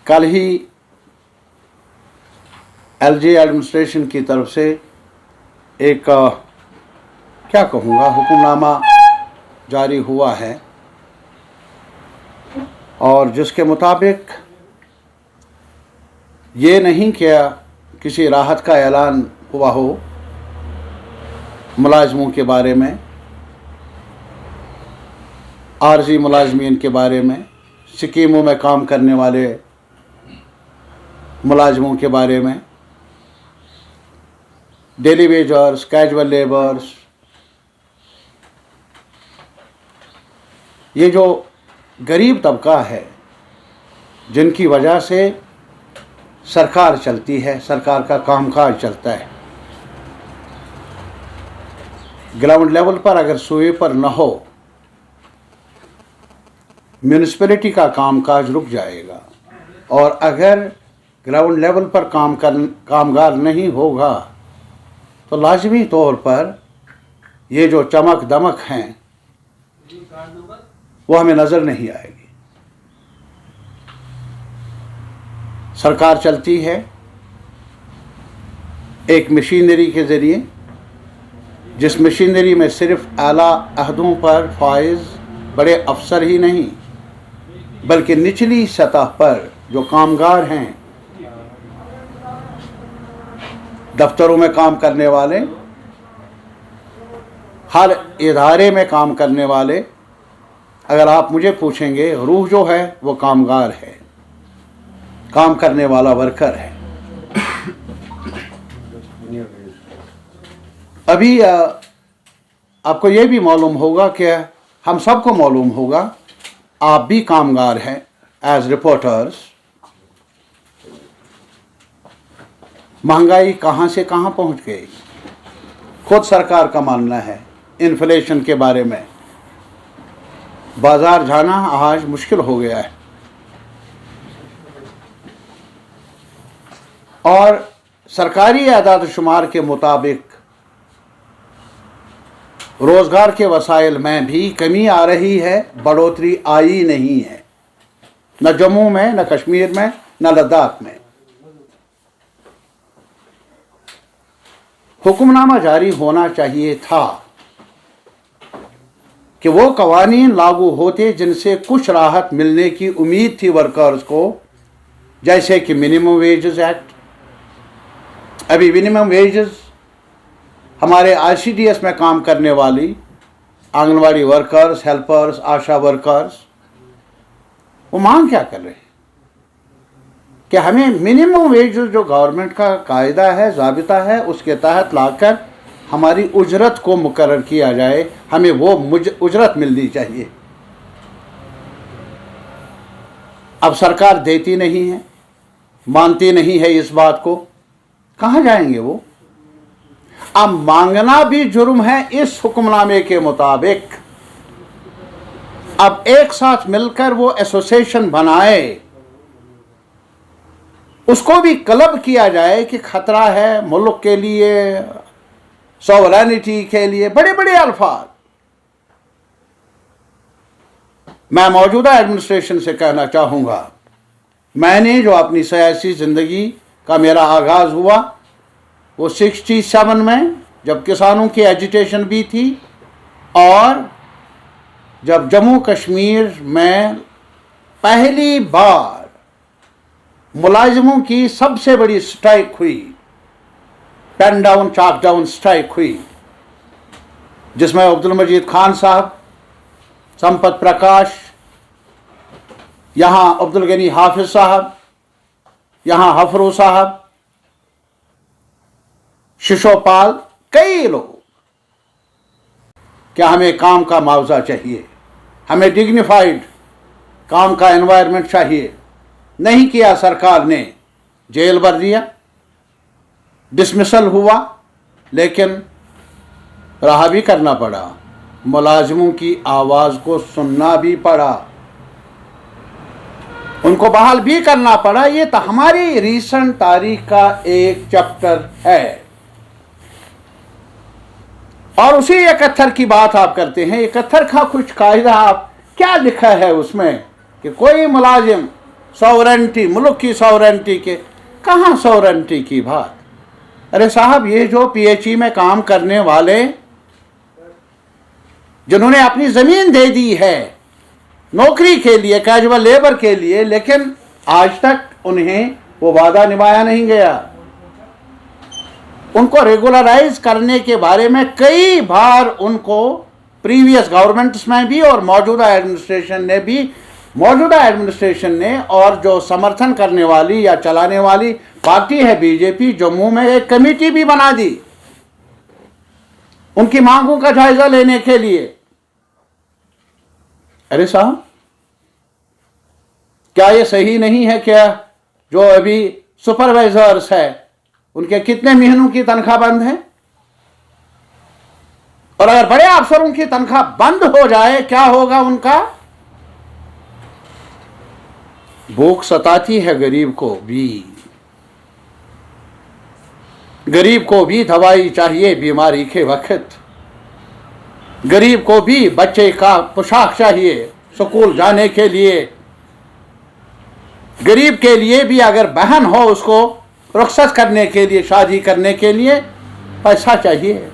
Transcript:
कल ही LG administration की तरफ से एक क्या कहूँगा हुक्मनामा जारी हुआ है और जिसके मुताबिक ये नहीं किया किसी राहत का ऐलान हुआ हो मुलाजमों के बारे में, आर्जी मुलाजमीन के बारे में, स्कीमों में काम करने वाले मुलाजमों के बारे में, डेली वेजर्स, कैजुअल लेबर्स, ये जो गरीब तबका है जिनकी वजह से सरकार चलती है, सरकार का कामकाज चलता है। ग्राउंड लेवल पर अगर स्वीपर न हो, म्यूनिसिपैलिटी का कामकाज रुक जाएगा और अगर ग्राउंड लेवल पर कामगार नहीं होगा तो लाजमी तौर पर ये जो चमक दमक हैं वो हमें नज़र नहीं आएगी। सरकार चलती है एक मशीनरी के ज़रिए, जिस मशीनरी में सिर्फ आला अहदों पर फाइज बड़े अफसर ही नहीं बल्कि निचली सतह पर जो कामगार हैं, दफ्तरों में काम करने वाले, हर इदारे में काम करने वाले, अगर आप मुझे पूछेंगे रूह जो है वो कामगार है, काम करने वाला वर्कर है। अभी आपको ये भी मालूम होगा कि हम सबको मालूम होगा, आप भी कामगार हैं एज रिपोर्टर्स। महंगाई कहाँ से कहाँ पहुँच गई, खुद सरकार का मानना है। इन्फ्लेशन के बारे में बाजार जाना आज मुश्किल हो गया है और सरकारी आदाद शुमार के मुताबिक रोज़गार के वसाइल में भी कमी आ रही है, बढ़ोतरी आई नहीं है, न जम्मू में, न कश्मीर में, न लद्दाख में। हुक्मनामा जारी होना चाहिए था कि वो कवानीन लागू होते जिनसे कुछ राहत मिलने की उम्मीद थी वर्कर्स को, जैसे कि मिनिमम वेजेस एक्ट। अभी मिनिमम वेजेस हमारे आईसीडीएस में काम करने वाली आंगनवाड़ी वर्कर्स, हेल्पर्स, आशा वर्कर्स, वो मांग क्या कर रहे हैं कि हमें मिनिमम वेजेस जो गवर्नमेंट का कायदा है, ज़ाबिता है, उसके तहत लाकर हमारी उजरत को मुकर्रर किया जाए, हमें वो उजरत मिलनी चाहिए। अब सरकार देती नहीं है, मानती नहीं है इस बात को, कहाँ जाएंगे वो? अब मांगना भी जुर्म है इस हुक्मनामे के मुताबिक। अब एक साथ मिलकर वो एसोसिएशन बनाए, उसको भी क्लब किया जाए कि खतरा है मुल्क के लिए, सॉवरेनिटी के लिए, बड़े बड़े अल्फाज। मैं मौजूदा एडमिनिस्ट्रेशन से कहना चाहूँगा, मैंने जो अपनी सियासी ज़िंदगी का मेरा आगाज़ हुआ वो 67 में, जब किसानों की एजिटेशन भी थी और जब जम्मू कश्मीर में पहली बार मुलाजिमों की सबसे बड़ी स्ट्राइक हुई, पेन डाउन चाक डाउन स्ट्राइक हुई, जिसमें अब्दुल मजीद खान साहब, संपत प्रकाश, यहाँ अब्दुल गनी हाफिज साहब, यहाँ हफरू साहब, शिशोपाल, कई लोग, क्या हमें काम का मुआवजा चाहिए, हमें डिग्निफाइड काम का एनवायरनमेंट चाहिए। नहीं किया सरकार ने, जेल भर दिया, डिसमिसल हुआ, लेकिन रहा भी करना पड़ा, मुलाजिमों की आवाज़ को सुनना भी पड़ा, उनको बहाल भी करना पड़ा। ये तो हमारी रीसेंट तारीख का एक चैप्टर है। और उसी 71 की बात आप करते हैं। 71 का कुछ कायदा आप क्या लिखा है उसमें कि कोई मुलाजिम सॉवरेंटी, मुल्क की सॉवरेंटी के, कहाँ सॉवरेंटी की बात। अरे साहब, ये जो पीएचई में काम करने वाले जिन्होंने अपनी ज़मीन दे दी है नौकरी के लिए, कैजुअल लेबर के लिए, लेकिन आज तक उन्हें वो वादा निभाया नहीं गया। उनको रेगुलराइज करने के बारे में कई बार उनको प्रीवियस गवर्नमेंट्स में भी और मौजूदा एडमिनिस्ट्रेशन ने और जो समर्थन करने वाली या चलाने वाली पार्टी है बीजेपी, जम्मू में एक कमेटी भी बना दी उनकी मांगों का जायजा लेने के लिए। अरे साहब, क्या ये सही नहीं है क्या? जो अभी सुपरवाइजर्स है उनके कितने महीनों की तनख्वाह बंद है? और अगर बड़े अफसरों की तनख्वाह बंद हो जाए, क्या होगा उनका? भूख सताती है गरीब को भी। गरीब को भी दवाई चाहिए बीमारी के वक्त। गरीब को भी बच्चे का पोशाक चाहिए स्कूल जाने के लिए। गरीब के लिए भी अगर बहन हो, उसको रुखसत करने के लिए, शादी करने के लिए पैसा चाहिए।